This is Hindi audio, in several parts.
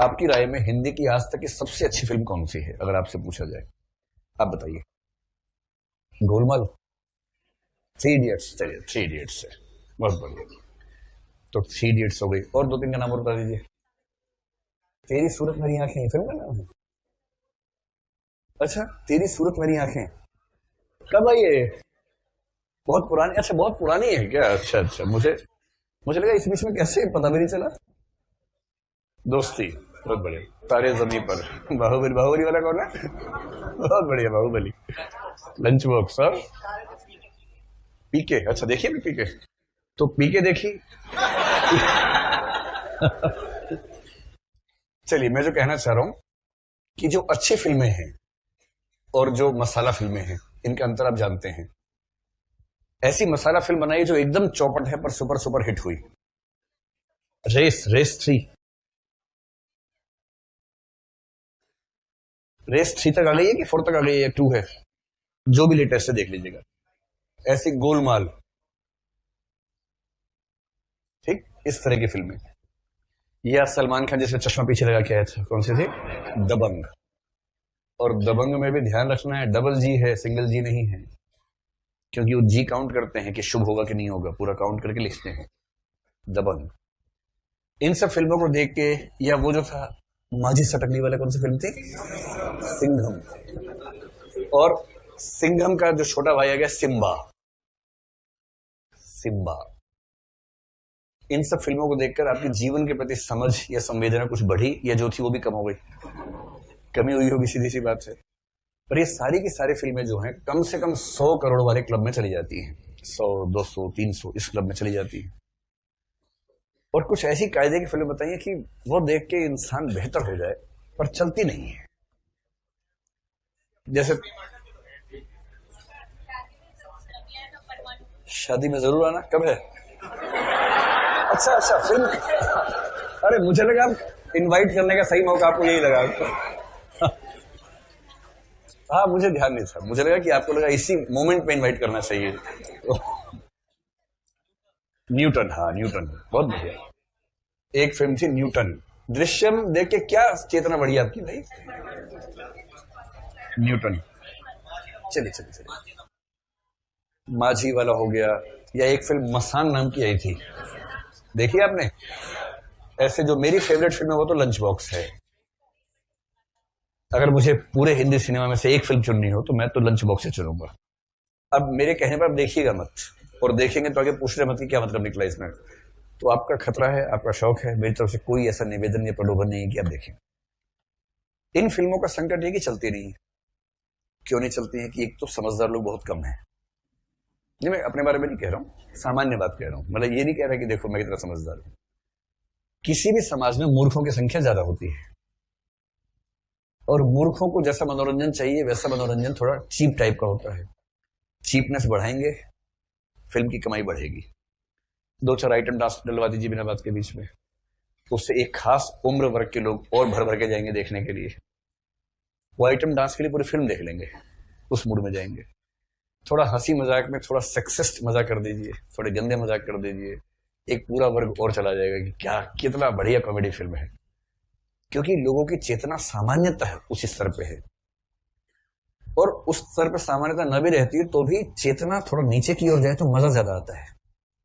आपकी राय में हिंदी की आज तक की सबसे अच्छी फिल्म कौन सी है, अगर आपसे पूछा जाए? आप बताइए। गोलमाल। थ्री इडियट्स, चलिए थ्री इडियट्स है। बहुत बढ़िया। तो थ्री इडियट्स हो गई, और दो तीन का नाम और बता दीजिए। तेरी सूरत मेरी आंखें फिल्म का नाम है? अच्छा, तेरी सूरत मेरी आंखें। कब आई है? बहुत पुरानी? अच्छा, बहुत पुरानी है क्या? अच्छा अच्छा, मुझे मुझे लगा इस बीच में कैसे पता भी नहीं चला। दोस्ती। बहुत बढ़िया। तारे जमी पर। बाहुबली, बाहुबली वाला कौन है? बहुत बढ़िया, बाहुबली। लंच बॉक्स और पीके। अच्छा, देखिए भी पीके। तो पीके देखी। चलिए, मैं जो कहना चाह रहा हूं कि जो अच्छी फिल्में हैं और जो मसाला फिल्में हैं, इनका अंतर आप जानते हैं। ऐसी मसाला फिल्म बनाई जो एकदम चौपट है पर सुपर सुपर हिट हुई। Race, race three. Race three तक आ गई है कि फोर तक आ गई है, टू है? जो भी लेटेस्ट है देख लीजिएगा। ऐसी गोलमाल। ठीक, इस तरह की फिल्में। या सलमान खान जिसने चश्मा पीछे लगा के आया था, कौन सी थी? दबंग। और दबंग में भी ध्यान रखना है, डबल जी है, सिंगल जी नहीं है। क्योंकि वो जी काउंट करते हैं कि शुभ होगा कि नहीं होगा, पूरा काउंट करके लिखते हैं। दबंग। इन सब फिल्मों को देख के, या वो जो था माझी सटकली वाला, कौन सी फिल्म थी? सिंघम। और सिंघम का जो छोटा भाई आ गया सिम्बा। सिम्बा। इन सब फिल्मों को देखकर आपके जीवन के प्रति समझ या संवेदना कुछ बढ़ी, या जो थी वो भी कम हो गई? कमी हुई होगी, सीधी सी बात है। पर ये सारी की सारी फिल्में जो हैं कम से कम 100 करोड़ वाले क्लब में चली जाती हैं। 100, 200, 300 इस क्लब में चली जाती हैं। और कुछ ऐसी कायदे की फिल्म बताइए कि वो देख के इंसान बेहतर हो जाए, पर चलती नहीं है। जैसे शादी में जरूर आना, कब है? अच्छा अच्छा, फिल्म। अरे, मुझे लगा आप इनवाइट करने का सही मौका आपको यही लगा। हाँ, मुझे ध्यान नहीं था, मुझे लगा कि आपको लगा इसी मोमेंट पे इनवाइट करना चाहिए। न्यूटन, हाँ न्यूटन, बहुत बढ़िया। एक फिल्म थी न्यूटन। दृश्यम देख के क्या चेतना बढ़ी आपकी भाई? न्यूटन। चलिए चलिए चलिए। माझी वाला हो गया। या एक फिल्म मसान नाम की आई थी, देखी आपने? ऐसे जो मेरी फेवरेट फिल्म है वो तो लंच बॉक्स है। अगर मुझे पूरे हिंदी सिनेमा में से एक फिल्म चुननी हो तो मैं तो लंच बॉक्स से चुनूंगा। अब मेरे कहने पर आप देखिएगा मत, और देखेंगे तो आगे पूछ रहे मत कि क्या मतलब निकला इसमें। तो आपका खतरा है, आपका शौक है, मेरी तरफ से कोई ऐसा निवेदन या प्रलोभन नहीं है कि आप देखें। इन फिल्मों का संकट है कि चलती नहीं है। क्यों नहीं चलती है? कि एक तो समझदार लोग बहुत कम है। नहीं, मैं अपने बारे में नहीं कह रहा हूं, सामान्य बात कह रहा हूं। मतलब ये नहीं कह रहा कि देखो मैं कितना समझदार हूं। किसी भी समाज में मूर्खों की संख्या ज्यादा होती है, और मूर्खों को जैसा मनोरंजन चाहिए वैसा मनोरंजन थोड़ा चीप टाइप का होता है। चीपनेस बढ़ाएंगे, फिल्म की कमाई बढ़ेगी। दो चार आइटम डांस डलवा दीजिए बिना बात के बीच में, उससे एक खास उम्र वर्ग के लोग और भर भर के जाएंगे देखने के लिए। वो आइटम डांस के लिए पूरी फिल्म देख लेंगे, उस मूड में जाएंगे। थोड़ा हंसी मजाक में थोड़ा सेक्सिस्ट मजाक कर दीजिए, थोड़े गंदे मजाक कर दीजिए, एक पूरा वर्ग और चला जाएगा कि क्या कितना बढ़िया कॉमेडी फिल्म है। क्योंकि लोगों की चेतना सामान्यतः उस स्तर पे है, और उस स्तर पे सामान्यता न भी रहती है तो भी चेतना थोड़ा नीचे की ओर जाए तो मजा ज्यादा आता है।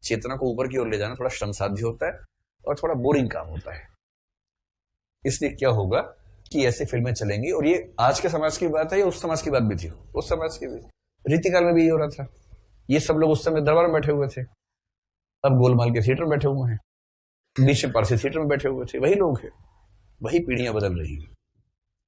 चेतना को ऊपर की ओर ले जाना थोड़ा श्रम साध्य होता है, और थोड़ा बोरिंग काम होता है। इसलिए क्या होगा कि ऐसी फिल्में चलेंगी, और ये आज के समाज की बात है या उस समाज की बात भी थी? उस समाज की भी। रीतिकाल में भी ये हो रहा था। ये सब लोग उस समय दरबार में बैठे हुए थे, अब गोलमाल के थिएटर में बैठे हुए हैं, बीच में पारसी थिएटर में बैठे हुए थे। वही लोग हैं, वही पीढ़ियां बदल रही हैं।